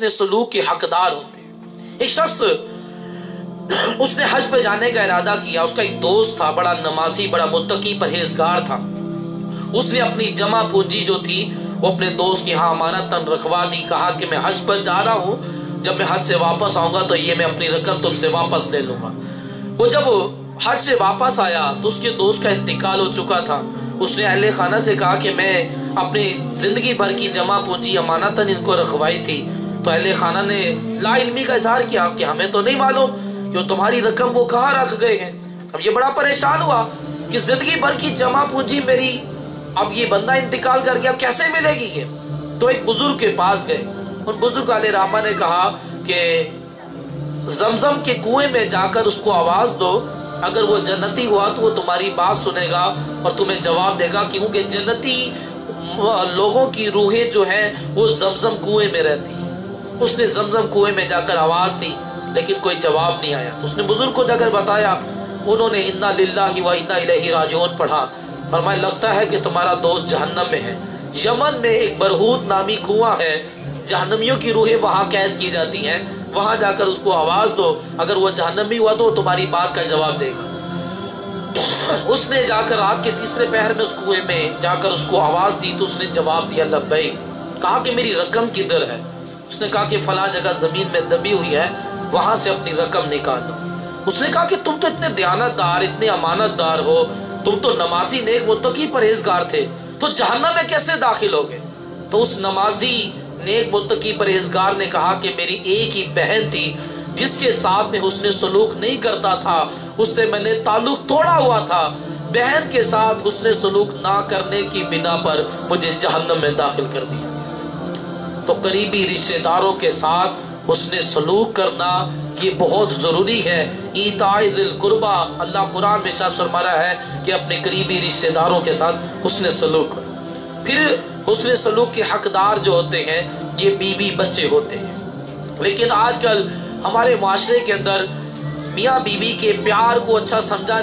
सलूक के हकदार होते हैं। एक शख्स उसने हज पे जाने का इरादा किया। उसका एक दोस्त था, बड़ा नमाजी, बड़ा मुत्तकी, परहेजगार था। उसने अपनी जमा पूंजी जो थी वो अपने दोस्त की यहाँ अमानतन रखवा दी। कहा कि मैं हज पर जा रहा हूँ, जब मैं हज से वापस आऊंगा तो ये मैं अपनी रकम तुमसे वापस ले लूंगा। वो जब हज से वापस आया तो उसके दोस्त का इंतकाल हो चुका था। उसने अहले खाना से कहा कि मैं अपनी जिंदगी भर की जमा पूंजी अमानतन इनको रखवाई थी। तो अहले खाना ने ला इल्मी का इजहार किया कि हमें तो नहीं मालूम कि तुम्हारी रकम वो कहाँ रख गए हैं। अब ये बड़ा परेशान हुआ कि जिंदगी भर की जमा पूंजी मेरी, अब ये बंदा इंतकाल कर गया, कैसे मिलेगी ये। तो एक बुजुर्ग के पास गए। उन बुजुर्ग आले रामा ने कहा कि जमजम के कुएं में जाकर उसको आवाज दो, अगर वो जन्नती हुआ तो वो तुम्हारी बात सुनेगा और तुम्हें जवाब देगा, क्योंकि जन्नती लोगों की रूहें जो हैं वो जमजम कुएं में रहती हैं। उसने जमजम कुएं में जाकर आवाज दी लेकिन कोई जवाब नहीं आया। तो उसने बुजुर्ग को जाकर बताया। उन्होंने इन्ना लिल्लाहि व इन्ना इलैहि राजिऊन पढ़ा। फरमाया लगता है कि तुम्हारा दोस्त जहन्नम में है। यमन में एक बरहूत नामी कुआं है, जहन्नमियों की रूहें वहां कैद की जाती हैं। वहां जाकर उसको आवाज दो, अगर वो जहन्नमी हुआ तो वो तुम्हारी बात का जवाब देगा। उसने जाकर रात के तीसरे पहर में उस कुएं में जाकर उसको आवाज दी तो उसने जवाब दिया लब्बैक। कहा कि मेरी रकम किधर है। उसने कहा कि फला जगह जमीन में दबी हुई है, वहां से अपनी रकम निकालो। उसने कहा कि तुम तो इतने दयानतदार, इतने अमानतदार हो, तुम तो नमाजी, नेक, मुत्तकी, परहेजगार थे, तो जहन्नम में कैसे दाखिल हो गए। तो उस नमाजी, नेक, मुत्तकी, परहेजगार ने कहा कि मेरी एक ही बहन थी जिसके साथ में हुस्न सलूक नहीं करता था, उससे मैंने ताल्लुक तोड़ा हुआ था। बहन के साथ हुस्न सलूक ना करने की बिना पर मुझे जहन्नम में दाखिल कर दिया। तो करीबी रिश्तेदारों के साथ हुस्न सलूक करना ये बहुत जरूरी है। ईताए ज़िल कुर्बा, अल्लाह कुरान में शायद फरमा रहा है कि अपने करीबी रिश्तेदारों के साथ हुस्न सलूक करो। फिर हुस्न सलूक के हकदार जो होते हैं ये बीवी बच्चे होते हैं। लेकिन आजकल हमारे माशरे के अंदर मियाँ बीवी के प्यार को अच्छा समझा